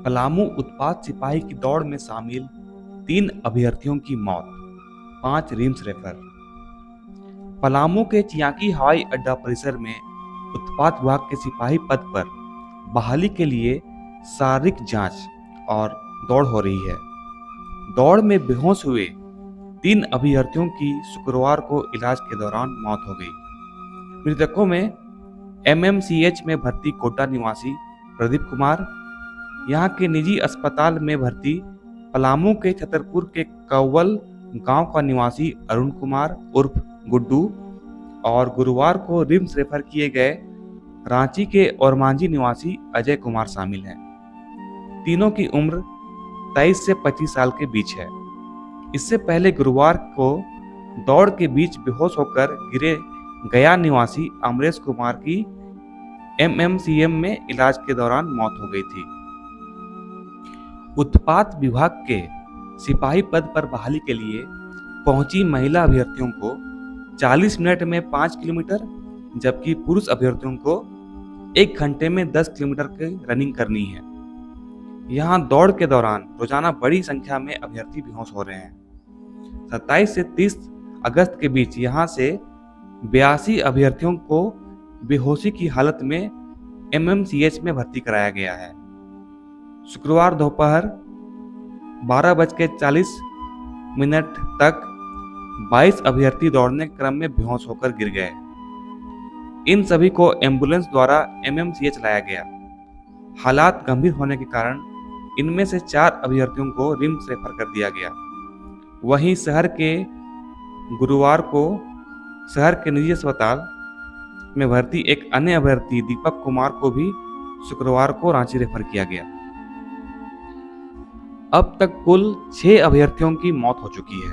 पलामू उत्पात सिपाही की दौड़ में शामिल 3 अभ्यर्थियों की मौत, 5 रिम्स रेफर। पलामू के चियाकी हवाई अड्डा परिसर में उत्पात विभाग के सिपाही पद पर बहाली के लिए शारीरिक जांच और दौड़ हो रही है। दौड़ में बेहोश हुए 3 अभ्यर्थियों की शुक्रवार को इलाज के दौरान मौत हो गई। मृतकों में एमएमसीएच में भर्ती कोटा निवासी प्रदीप कुमार, यहाँ के निजी अस्पताल में भर्ती पलामू के छतरपुर के कव्वल गांव का निवासी अरुण कुमार उर्फ गुड्डू और गुरुवार को रिम्स रेफर किए गए रांची के ओरमांझी निवासी अजय कुमार शामिल हैं। तीनों की उम्र 23 से 25 साल के बीच है। इससे पहले गुरुवार को दौड़ के बीच बेहोश होकर गिरे गया निवासी अमरेश कुमार की एमएमसीएम में इलाज के दौरान मौत हो गई थी। उत्पात विभाग के सिपाही पद पर बहाली के लिए पहुंची महिला अभ्यर्थियों को 40 मिनट में 5 किलोमीटर, जबकि पुरुष अभ्यर्थियों को 1 घंटे में 10 किलोमीटर की रनिंग करनी है। यहां दौड़ के दौरान रोजाना बड़ी संख्या में अभ्यर्थी बेहोश हो रहे हैं। 27 से 30 अगस्त के बीच यहां से 82 अभ्यर्थियों को बेहोशी की हालत में एमएमसीएच में भर्ती कराया गया है। शुक्रवार दोपहर 12:40 तक 22 अभ्यर्थी दौड़ने के क्रम में बेहोश होकर गिर गए। इन सभी को एम्बुलेंस द्वारा एमएमसीएच लाया गया। हालात गंभीर होने के कारण इनमें से 4 अभ्यर्थियों को रिम्स रेफर कर दिया गया। वहीं गुरुवार को शहर के निजी अस्पताल में भर्ती एक अन्य अभ्यर्थी दीपक कुमार को भी शुक्रवार को रांची रेफर किया गया। अब तक कुल 6 अभ्यर्थियों की मौत हो चुकी है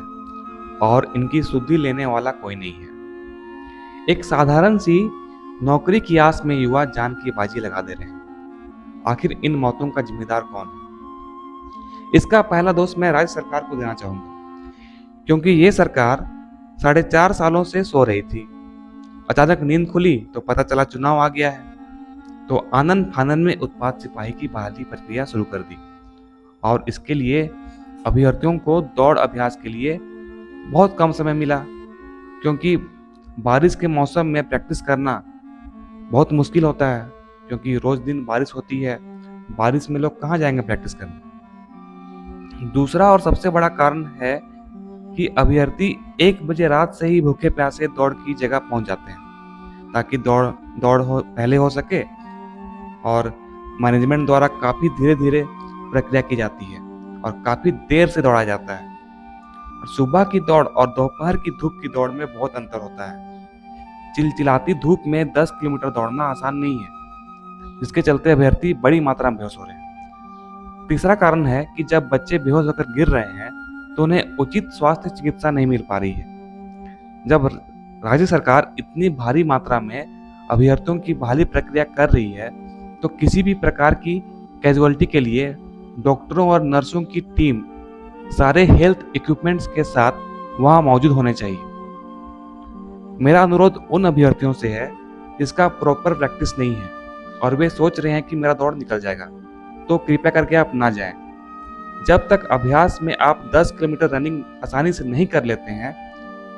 और इनकी सुधि लेने वाला कोई नहीं है। एक साधारण सी नौकरी की आस में युवा जान की बाजी लगा दे रहे हैं। आखिर इन मौतों का जिम्मेदार कौन है? इसका पहला दोष मैं राज्य सरकार को देना चाहूंगा, क्योंकि ये सरकार 4.5 सालों से सो रही थी। अचानक नींद खुली तो पता चला चुनाव आ गया है, तो आनन फानन में उत्पात सिपाही की बहाली प्रक्रिया शुरू कर दी और इसके लिए अभ्यर्थियों को दौड़ अभ्यास के लिए बहुत कम समय मिला, क्योंकि बारिश के मौसम में प्रैक्टिस करना बहुत मुश्किल होता है, क्योंकि रोज दिन बारिश होती है। बारिश में लोग कहाँ जाएंगे प्रैक्टिस करने। दूसरा और सबसे बड़ा कारण है कि अभ्यर्थी 1 बजे रात से ही भूखे प्यासे दौड़ की जगह पहुंच जाते हैं, ताकि दौड़ पहले हो सके। और मैनेजमेंट द्वारा काफी धीरे धीरे प्रक्रिया की जाती है और काफी देर से दौड़ा जाता है। और सुबह की दौड़ और दोपहर की धूप की दौड़ में बहुत अंतर होता है। चिलचिलाती धूप में 10 किलोमीटर दौड़ना आसान नहीं है, जिसके चलते अभ्यर्थी बड़ी मात्रा में बेहोश हो रहे हैं। तीसरा कारण है कि जब बच्चे बेहोश होकर गिर रहे हैं तो उन्हें उचित स्वास्थ्य चिकित्सा नहीं मिल पा रही है। जब राज्य सरकार इतनी भारी मात्रा में अभ्यर्थियों की बहाली प्रक्रिया कर रही है, तो किसी भी प्रकार की कैजुअलिटी के लिए डॉक्टरों और नर्सों की टीम सारे हेल्थ इक्विपमेंट्स के साथ वहां मौजूद होने चाहिए। मेरा अनुरोध उन अभ्यर्थियों से है जिसका प्रॉपर प्रैक्टिस नहीं है और वे सोच रहे हैं कि मेरा दौड़ निकल जाएगा, तो कृपया करके आप ना जाएं। जब तक अभ्यास में आप 10 किलोमीटर रनिंग आसानी से नहीं कर लेते हैं,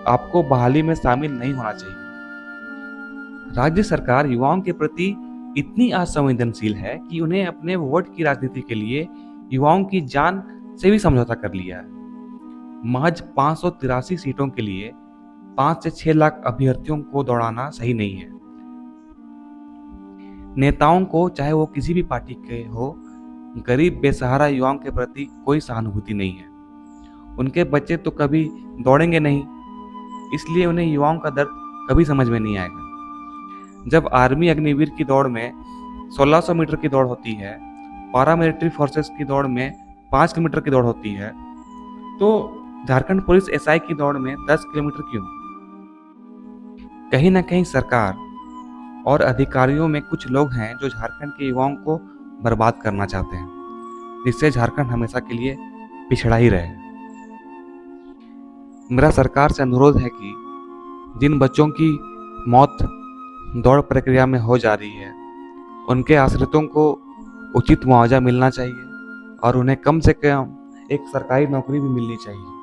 आपको बहाली में शामिल नहीं होना चाहिए। राज्य सरकार युवाओं के प्रति इतनी असंवेदनशील है कि उन्हें अपने वोट की राजनीति के लिए युवाओं की जान से भी समझौता कर लिया है। महज 583 सीटों के लिए 5 से 6 लाख अभ्यर्थियों को दौड़ाना सही नहीं है। नेताओं को, चाहे वो किसी भी पार्टी के हो, गरीब बेसहारा युवाओं के प्रति कोई सहानुभूति नहीं है। उनके बच्चे तो कभी दौड़ेंगे नहीं, इसलिए उन्हें युवाओं का दर्द कभी समझ में नहीं आएगा। जब आर्मी अग्निवीर की दौड़ में 1600 मीटर की दौड़ होती है, पैरामिलिट्री फोर्सेस की दौड़ में 5 किलोमीटर की दौड़ होती है, तो झारखंड पुलिस एसआई की दौड़ में 10 किलोमीटर क्यों? कहीं ना कहीं सरकार और अधिकारियों में कुछ लोग हैं जो झारखंड के युवाओं को बर्बाद करना चाहते हैं, जिससे झारखंड हमेशा के लिए पिछड़ा ही रहे। मेरा सरकार से अनुरोध है कि जिन बच्चों की मौत दौड़ प्रक्रिया में हो जा रही है, उनके आश्रितों को उचित मुआवजा मिलना चाहिए और उन्हें कम से कम एक सरकारी नौकरी भी मिलनी चाहिए।